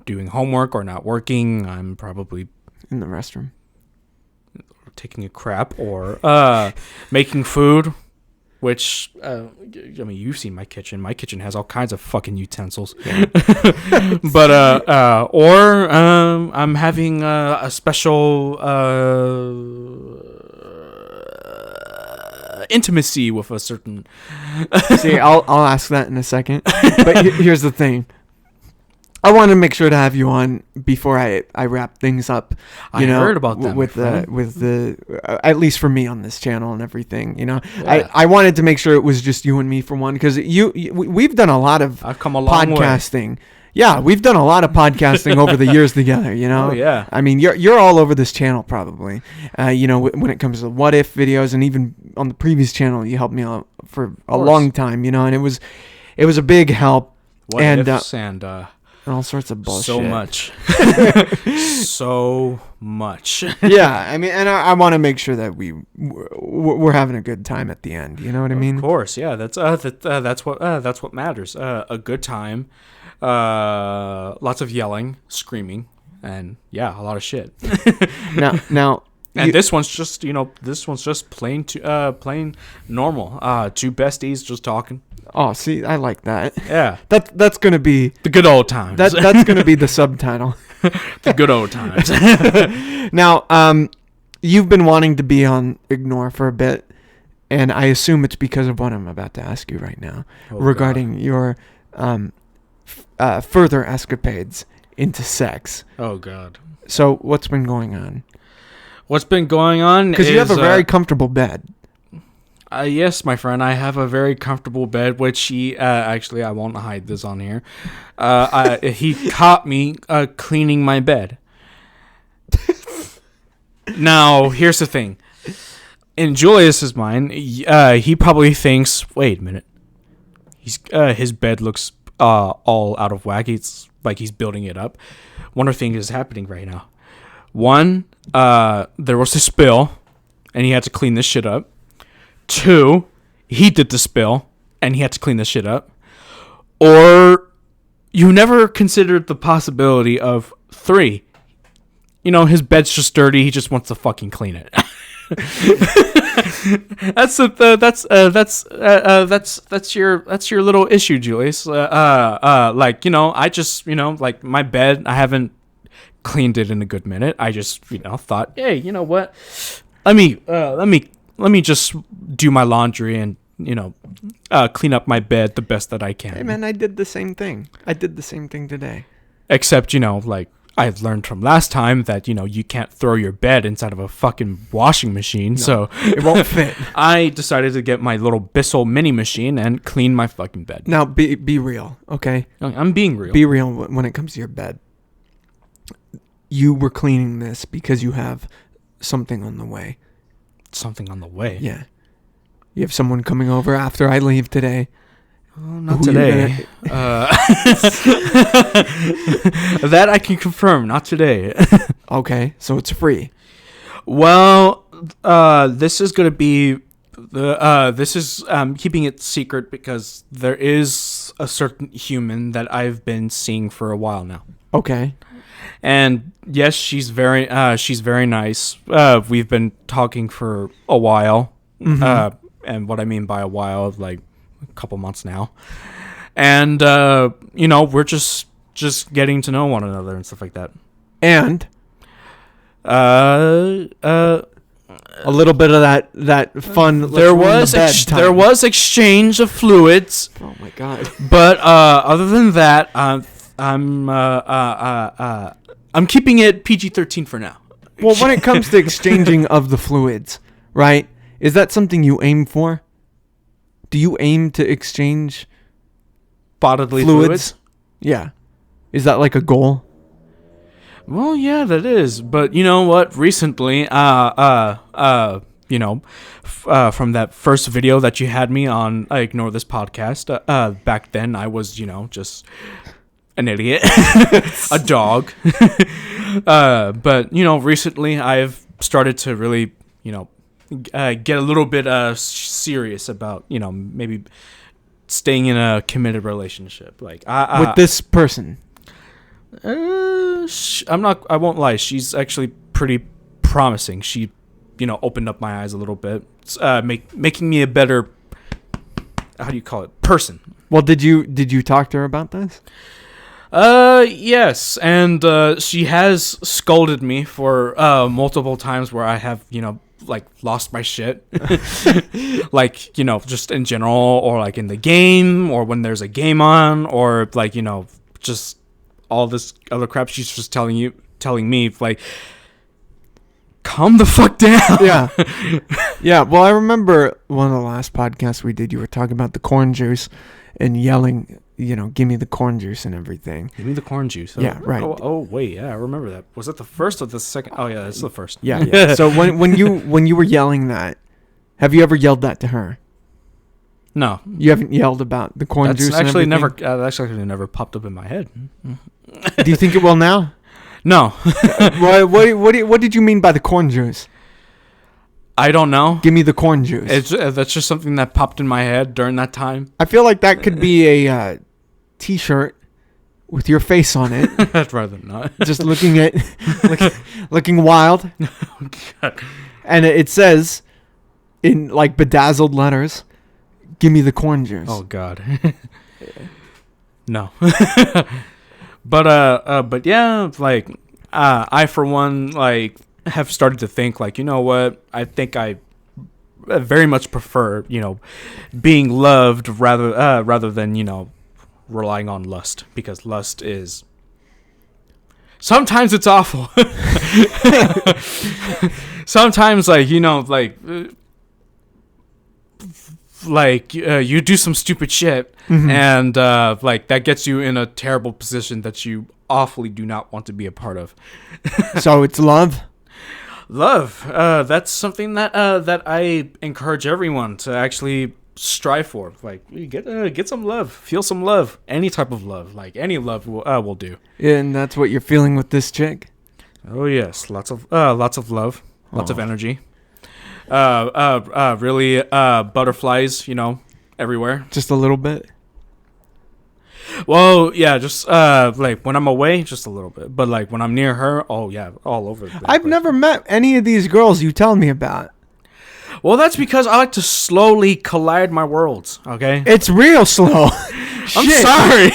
doing homework or not working, I'm probably in the restroom taking a crap or making food, which you've seen my kitchen. My kitchen has all kinds of fucking utensils. But or I'm having a special intimacy with a certain. See, I'll ask that in a second. But here's the thing. I want to make sure to have you on before I wrap things up. I heard about that with the at least for me on this channel and everything. I wanted to make sure it was just you and me for one, because we've done a lot of I've come a long podcasting. Way. Yeah, we've done a lot of podcasting over the years together. Oh yeah. I mean, you're all over this channel probably. When it comes to what if videos, and even on the previous channel, you helped me out for a long time. And it was a big help. What ifs and all sorts of bullshit. So much. So much. Yeah, I mean, and I want to make sure that we're having a good time at the end. You know what I mean? Of course, yeah. That's what matters. A good time, lots of yelling, screaming, and a lot of shit. Now. And this one's just plain normal. Two besties just talking. Oh, see, I like that. Yeah. That's going to be the good old times. That's going to be the subtitle. The good old times. Now, you've been wanting to be on Ignore for a bit, and I assume it's because of what I'm about to ask you right now regarding your further escapades into sex. Oh, God. So, what's been going on? What's been going on? Because you have a very comfortable bed. Yes, my friend, I have a very comfortable bed, which he actually, I won't hide this on here. He caught me cleaning my bed. Now, here's the thing. In Julius's mind, he probably thinks, wait a minute, his bed looks all out of whack. It's like he's building it up. One of things is happening right now. One, there was a spill, and he had to clean this shit up. 2, he did the spill, and he had to clean this shit up. Or you never considered the possibility of 3. His bed's just dirty. He just wants to fucking clean it. That's your little issue, Julius. I just like my bed. I haven't cleaned it in a good minute. I just thought, hey, you know what? Let me just do my laundry and clean up my bed the best that I can. Hey man, I did the same thing. Today. Except I learned from last time that you can't throw your bed inside of a fucking washing machine, so it won't fit. I decided to get my little Bissell mini machine and clean my fucking bed. Now be real, okay? I'm being real. Be real when it comes to your bed. You were cleaning this because you have something on the way. Something on the way? Yeah. You have someone coming over after I leave today. Not today. That I can confirm. Not today. Okay, so it's free. Well, this is going to be... this is keeping it secret because there is a certain human that I've been seeing for a while now. Okay. And yes, she's very nice. We've been talking for a while. Mm-hmm. And what I mean by a while, like a couple months now. And we're just getting to know one another and stuff like that. And A little bit of that fun. There was exchange of fluids. Oh my god! But other than that, I'm keeping it PG-13 for now. Well, when it comes to exchanging of the fluids, right? Is that something you aim for? Do you aim to exchange bodily fluids? Yeah. Is that like a goal? Well, yeah, that is. But you know what? Recently, from that first video that you had me on, I Ignore This Podcast, back then I was, just an idiot, a dog. But, recently I've started to really, get a little bit serious about, maybe staying in a committed relationship. Like with this person. I won't lie. She's actually pretty promising. She, opened up my eyes a little bit, making me a better, how do you call it, person. Well, did you talk to her about this? Yes, and she has scolded me for multiple times where I have, lost my shit. Like, just in general, or like in the game, or when there's a game on, or like, just all this other crap. She's just telling me, like, calm the fuck down. Yeah. Yeah, well, I remember one of the last podcasts we did, you were talking about the corn juice and yelling, give me the corn juice and everything. Give me the corn juice. Yeah, right. Oh, wait, yeah, I remember that. Was that the first or the second? Oh, yeah, that's the first. Yeah. So when you were yelling that, have you ever yelled that to her? No. You haven't yelled about the corn juice and everything? That's actually never popped up in my head. Do you think it will now? No. What did you mean by the corn juice? I don't know. Give me the corn juice. That's just something that popped in my head during that time. I feel like that could be a T-shirt with your face on it. I'd rather not. Just looking wild. Oh, God. And it says in like bedazzled letters, "Give me the corn juice." Oh God. No. But yeah, like I for one like have started to think like, you know what? I think I very much prefer, being loved rather than, relying on lust, because lust is sometimes it's awful. Sometimes you do some stupid shit, mm-hmm. and that gets you in a terrible position that you awfully do not want to be a part of. So it's love. That's something that I encourage everyone to actually strive for. Like, get some love, feel some love, any type of love, like any love will do. And that's what you're feeling with this chick. Oh yes, lots of love, lots of energy. Really, butterflies, everywhere. Just a little bit. Well, yeah, just like when I'm away, just a little bit. But like when I'm near her, oh yeah, all over. I've never met any of these girls you tell me about. Well, that's because I like to slowly collide my worlds. Okay, it's real slow. I'm sorry.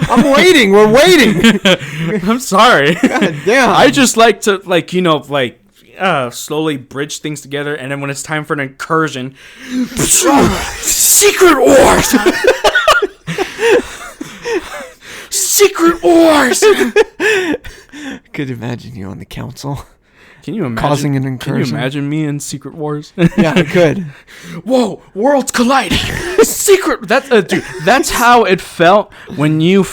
I'm waiting. We're waiting. I'm sorry. God damn. I just like to slowly bridge things together, and then when it's time for an incursion, Secret Wars. Secret Wars. Could imagine you on the council. Can you imagine causing an incursion? Can you imagine me in Secret Wars? Yeah, I could. Whoa, worlds colliding. Secret. Dude. That's how it felt when you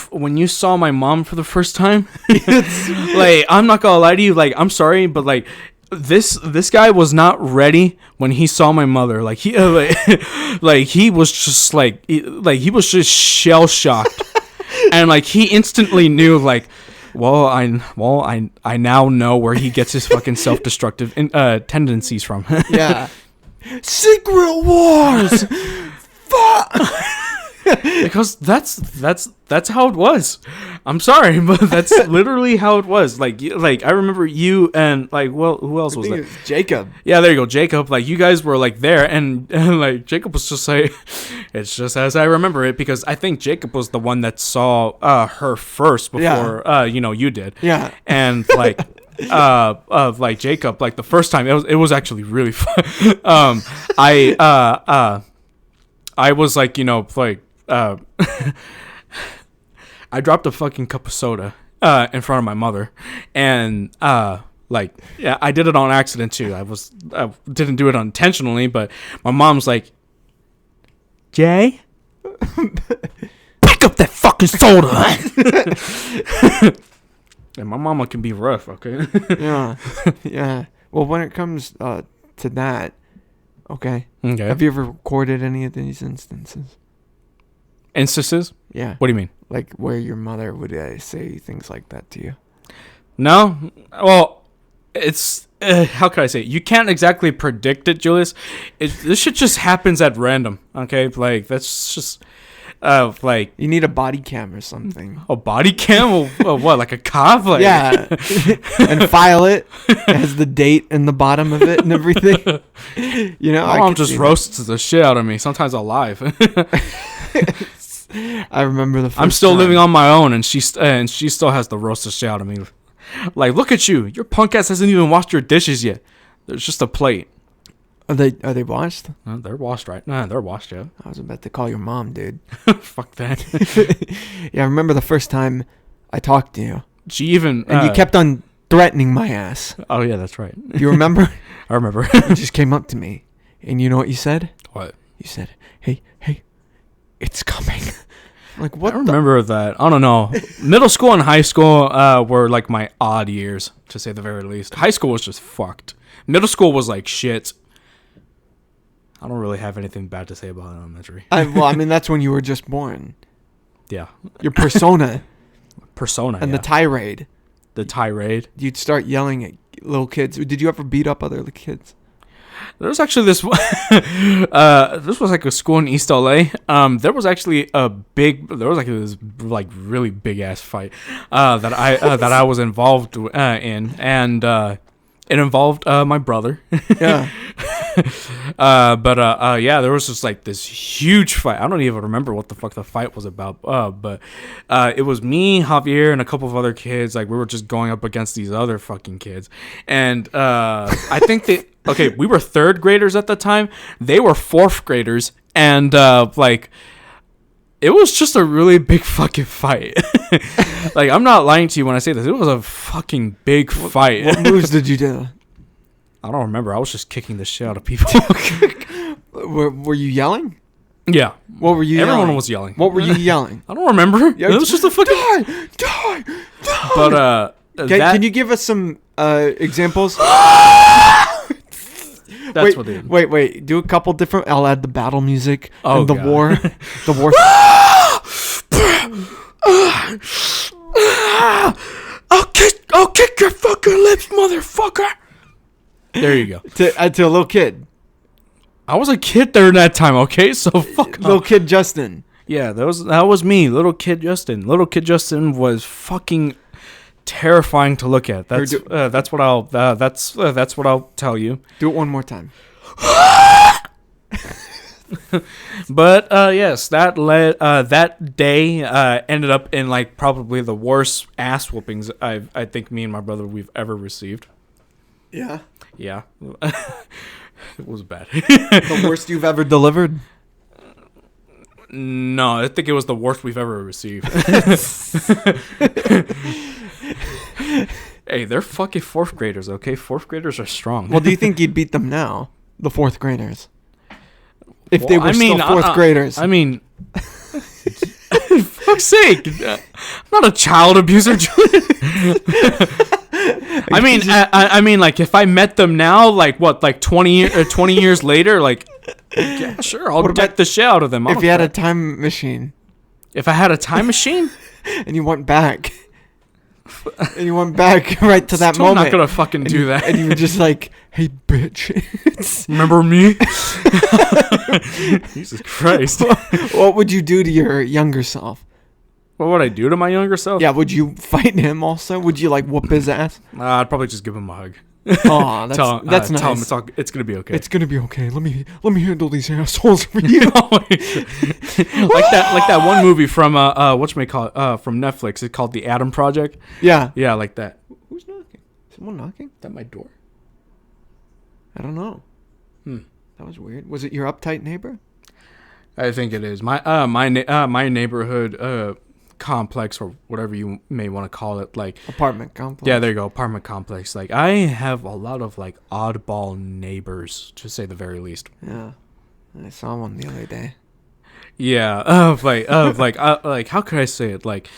saw my mom for the first time. Like, I'm not gonna lie to you. Like, I'm sorry, but like, this guy was not ready when he saw my mother. Like he he was just he was just shell shocked, and like he instantly knew like. I now know where he gets his fucking self-destructive tendencies from. Yeah. Secret Wars. Fuck. Because that's how it was. I'm sorry, but that's literally how it was. Like I remember you and like, well, who else was there? Jacob. Yeah, there you go, Jacob. Like you guys were like there, and like Jacob was just like, it's just as I remember it, because I think Jacob was the one that saw her first before you did. Yeah. And like of like Jacob, like the first time, it was actually really fun. I was like, like I dropped a fucking cup of soda in front of my mother, and like, yeah, I did it on accident too. I didn't do it unintentionally, but my mom's like, Jay, pick up that fucking soda. And my mama can be rough, okay? Yeah. Well, when it comes to that, okay. Okay. Have you ever recorded any of these instances? Instances? Yeah. What do you mean? Like where your mother would say things like that to you? No. Well, it's how can I say it? You can't exactly predict it, Julius. This shit just happens at random. Okay, like that's just like you need a body cam or something. A body cam? What? Like a cop? Like, yeah, and file it. It has the date in the bottom of it and everything. My mom just roasts the shit out of me. Sometimes alive. I remember the first I'm still time. living on my own, and she still has the roast the shit out of me. Like, look at you. Your punk ass hasn't even washed your dishes yet. There's just a plate. Are they washed? They're washed, right? Nah, they're washed, yeah. I was about to call your mom, dude. Fuck that. Yeah, I remember the first time I talked to you. She even... And you kept on threatening my ass. Oh, yeah, that's right. Do you remember? I remember. You just came up to me. And you know what you said? What? You said, hey, it's coming. Like, what? I remember that. I don't know. Middle school and high school were like my odd years, to say the very least. High school was just fucked. Middle school was like shit. I don't really have anything bad to say about elementary. I mean, that's when you were just born. Yeah. Your persona. And yeah. the tirade. The tirade. You'd start yelling at little kids. Did you ever beat up other kids? There was actually this this was like a school in East LA. There was actually this like really big ass fight that I was involved in, and it involved my brother. Yeah. Yeah, there was just like this huge fight. I don't even remember what the fuck the fight was about. But it was me, Javier, and a couple of other kids. Like, we were just going up against these other fucking kids. And I think we were third graders at the time. They were fourth graders. And like, it was just a really big fucking fight. Like, I'm not lying to you when I say this. It was a fucking big fight. What moves did you do? I don't remember. I was just kicking the shit out of people. Were you yelling? Yeah. What were you Everyone yelling? was yelling. What were you yelling? I don't remember. Yeah, it was just a fucking... Die! But, can you give us some examples? That's what they... Wait. Do a couple different... I'll add the battle music and the God. war. The war... I'll kick your fucking lips, motherfucker. There you go. To a little kid. I was a kid during that time, okay? So fuck Little off. kid Justin. Yeah, that was me, little kid Justin. Little kid Justin was fucking terrifying to look at. That's what I'll tell you. Do it one more time. But yes, that day ended up in like probably the worst ass whoopings I think me and my brother we've ever received. Yeah. Yeah. It was bad. The worst you've ever delivered? No, I think it was the worst we've ever received. Hey, they're fucking fourth graders, okay? Fourth graders are strong. Well, do you think you'd beat them now? The fourth graders? If they were still fourth graders. I mean, fuck's sake. I'm not a child abuser, Julian. I mean, like, if I met them now, like, what, like 20 years later, like, yeah, sure, I'll get the shit out of them. If you had a time machine. If I had a time machine? And you went back. And you went back right to that moment. I'm not gonna fucking do that. And you were just like, hey, bitch. Remember me? Jesus Christ. What would you do to your younger self? What would I do to my younger self? Yeah, would you fight him also? Would you, like, whoop his ass? I'd probably just give him a hug. Oh, that's nice. Tell him it's gonna be okay. It's gonna be okay. Let me handle these assholes for you. Like that one movie from whatchamacallit, from Netflix. It's called The Adam Project. Yeah. Yeah, like that. Who's knocking? Someone knocking? That my door? I don't know. That was weird. Was it your uptight neighbor? I think it is. My neighborhood complex, or whatever you may want to call it, like Apartment complex. yeah, there you go, apartment complex. Like I have a lot of like oddball neighbors, to say the very least. Yeah. I saw one the other day. Yeah, like how could I say it? Like,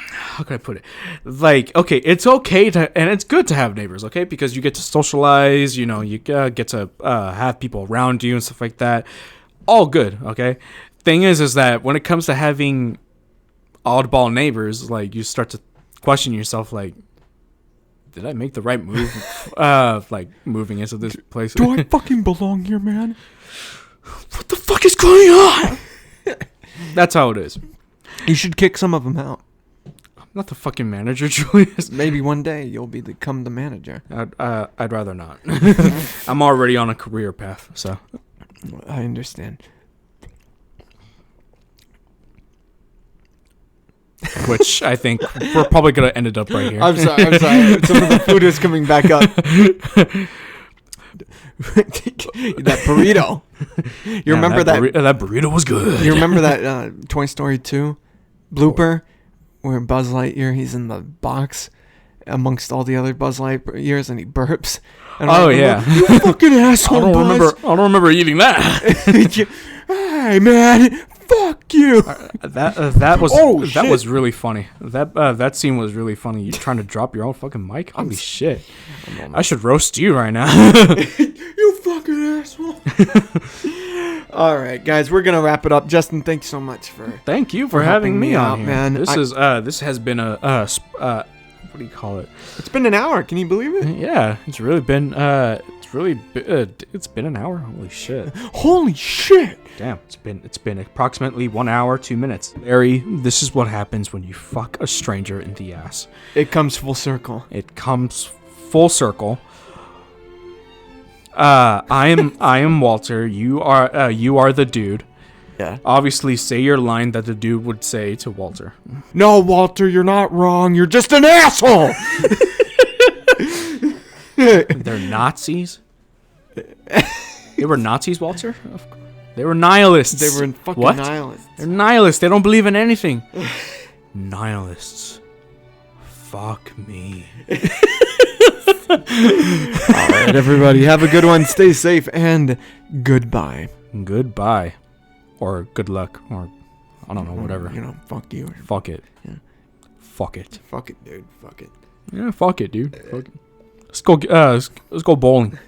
how could I put it? Like, okay, it's okay to, and it's good to have neighbors, okay, because you get to socialize. You know, you get to have people around you and stuff like that. All good, okay. Thing is that when it comes to having oddball neighbors, like you start to question yourself, like, did I make the right move? Like moving into this place. Do I fucking belong here, man? What the fuck is going on? That's how it is. You should kick some of them out. I'm not the fucking manager, Julius. Maybe one day you'll become the manager. I'd rather not. I'm already on a career path, so. I understand. Which I think we're probably gonna end it up right here. I'm sorry. Some of the food is coming back up. That burrito. You remember that? That burrito was good. You remember that Toy Story 2 blooper where Buzz Lightyear, he's in the box amongst all the other Buzz Lightyears and he burps. And you fucking asshole! I don't remember eating that. Hey man, fuck you. That was shit. was really funny. That scene was really funny. You trying to drop your own fucking mic? Holy shit! I should roast you right now. You fucking asshole. All right, guys, we're gonna wrap it up. Justin, thanks so much Thank you for having me on here. man. This has been a what do you call it? It's been an hour. Can you believe it? Yeah, it's really been it's been an hour. Holy shit! Holy shit! Damn, it's been approximately 1 hour 2 minutes. Larry, this is what happens when you fuck a stranger in the ass. It comes full circle. It comes full circle. I am Walter. You are the dude. Yeah. Obviously, say your line that the dude would say to Walter. No, Walter, you're not wrong. You're just an asshole. They're Nazis. They were Nazis, Walter. They were nihilists. They were fucking what? nihilists. They're nihilists. They don't believe in anything. Nihilists. Fuck me. All right, everybody, have a good one. Stay safe and goodbye. Goodbye, or good luck, or I don't know, whatever. You know, fuck you. Fuck it. Yeah. Fuck it. Fuck it, dude. Fuck it. Yeah, fuck it, dude. Fuck it. Let's go bowling.